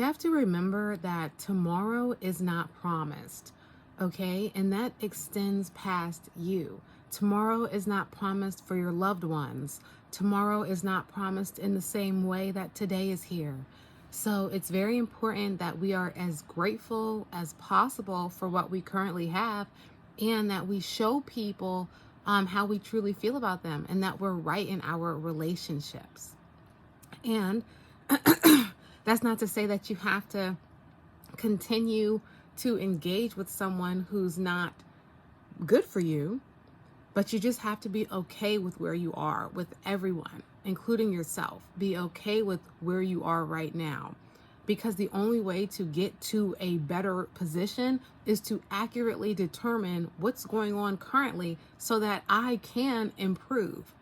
You have to remember that tomorrow is not promised, okay? And that extends past you. Tomorrow is not promised for your loved ones. Tomorrow is not promised in the same way that today is here. So it's very important that we are as grateful as possible for what we currently have, and that we show people how we truly feel about them, and that we're right in our relationships. And that's not to say that you have to continue to engage with someone who's not good for you, but you just have to be okay with where you are with everyone, including yourself. Be okay with where you are right now, because the only way to get to a better position is to accurately determine what's going on currently so that I can improve.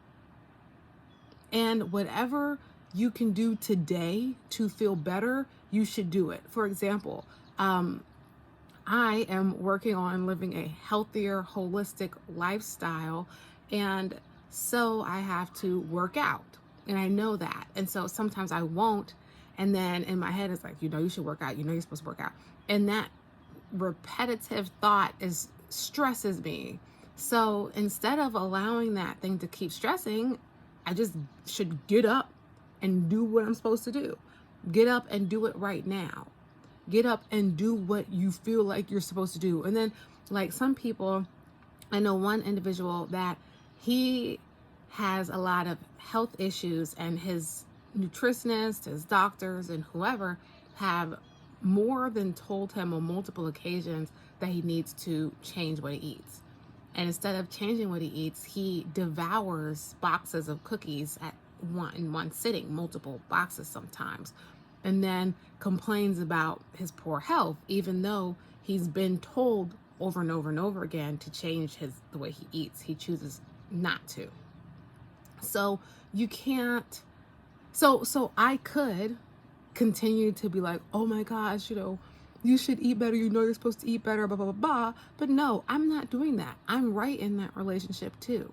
And whatever you can do today to feel better, you should do it. For example, I am working on living a healthier, holistic lifestyle. And so I have to work out. And I know that. And so sometimes I won't. And then in my head, it's like, you should work out. You're supposed to work out. And that repetitive thought stresses me. So instead of allowing that thing to keep stressing, I just should get up and do what I'm supposed to do. Get up and do it right now. Get up and do what you feel like you're supposed to do. And then, like some people, I know one individual that he has a lot of health issues, and his nutritionist, his doctors, and whoever have more than told him on multiple occasions that he needs to change what he eats. And instead of changing what he eats, he devours boxes of cookies in one sitting, multiple boxes sometimes, and then complains about his poor health, even though he's been told over and over and over again to change the way he eats. He chooses not to. So you can't. So I could continue to be like, oh my gosh, you should eat better. You're supposed to eat better, blah, blah, blah, blah. But no, I'm not doing that. I'm right in that relationship too.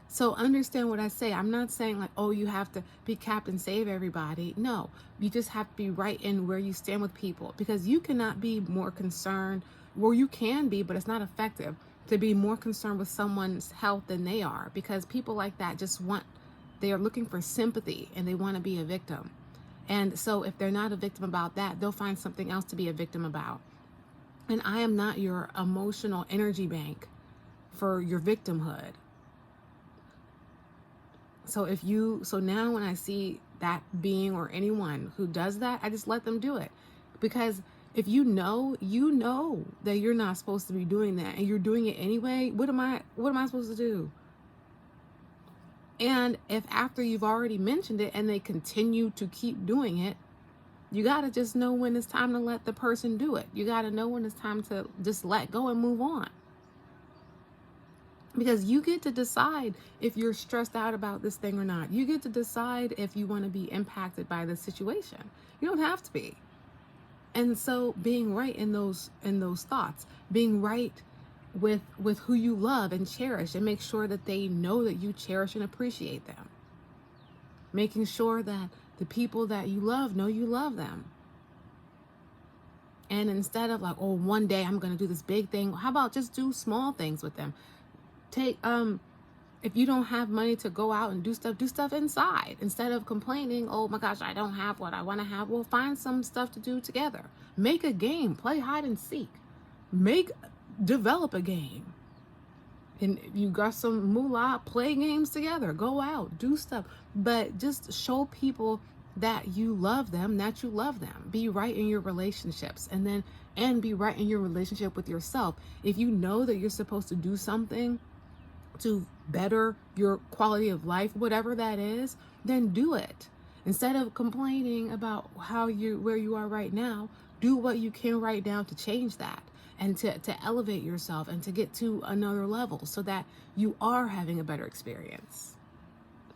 So understand what I say. I'm not saying like, oh, you have to be Captain Save everybody. No, you just have to be right in where you stand with people, because you cannot be more concerned, well, you can be, but it's not effective to be more concerned with someone's health than they are, because people like that they are looking for sympathy and they want to be a victim. And so if they're not a victim about that, they'll find something else to be a victim about. And I am not your emotional energy bank for your victimhood. So now when I see that being or anyone who does that, I just let them do it. Because if you know that you're not supposed to be doing that and you're doing it anyway, what am I supposed to do? And if after you've already mentioned it and they continue to keep doing it, you got to just know when it's time to let the person do it. You got to know when it's time to just let go and move on. Because you get to decide if you're stressed out about this thing or not. You get to decide if you want to be impacted by the situation. You don't have to be. And so being right in those thoughts, being right with who you love and cherish, and make sure that they know that you cherish and appreciate them. Making sure that the people that you love know you love them. And instead of like, oh, one day I'm going to do this big thing, how about just do small things with them? If you don't have money to go out and do stuff inside. Instead of complaining, oh my gosh, I don't have what I want to have. Well, find some stuff to do together. Make a game, play hide and seek. Develop a game. And if you got some moolah, play games together. Go out, do stuff. But just show people that you love them, Be right in your relationships, and be right in your relationship with yourself. If you know that you're supposed to do something to better your quality of life, whatever that is, then do it. Instead of complaining about where you are right now, do what you can right now to change that, and to elevate yourself and to get to another level so that you are having a better experience.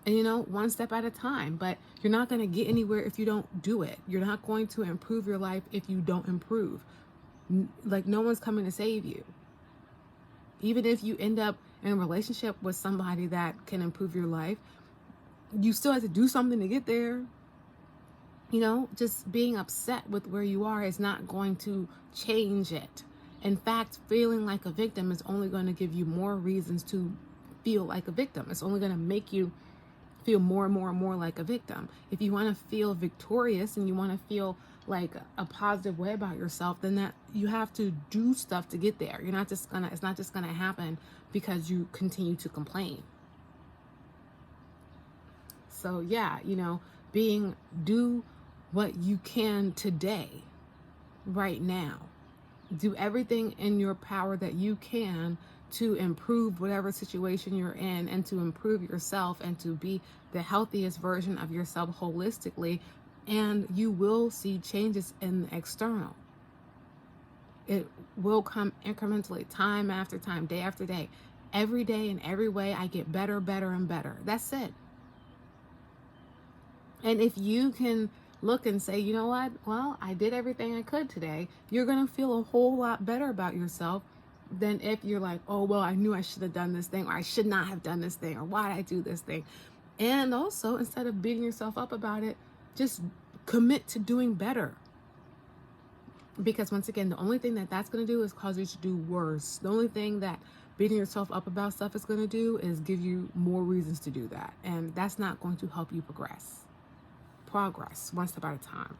And one step at a time. But you're not going to get anywhere if you don't do it. You're not going to improve your life if you don't improve. Like, no one's coming to save you. Even if you end up in a relationship with somebody that can improve your life, you still have to do something to get there. Just being upset with where you are is not going to change it. In fact, feeling like a victim is only going to give you more reasons to feel like a victim. It's only going to make you feel more and more and more like a victim. If you want to feel victorious and you want to feel like a positive way about yourself, then that you have to do stuff to get there. It's not just gonna happen because you continue to complain. So yeah, do what you can today, right now. Do everything in your power that you can to improve whatever situation you're in, and to improve yourself, and to be the healthiest version of yourself holistically, and you will see changes in the external. It will come incrementally, time after time, day after day. Every day, in every way, I get better, better, and better. That's it. And if you can look and say, you know what, well, I did everything I could today, you're going to feel a whole lot better about yourself than if you're like, oh, well, I knew I should have done this thing, or I should not have done this thing, or why did I do this thing? And also, instead of beating yourself up about it, just commit to doing better. Because once again, the only thing that's going to do is cause you to do worse. The only thing that beating yourself up about stuff is going to do is give you more reasons to do that. And that's not going to help you progress, one step at a time.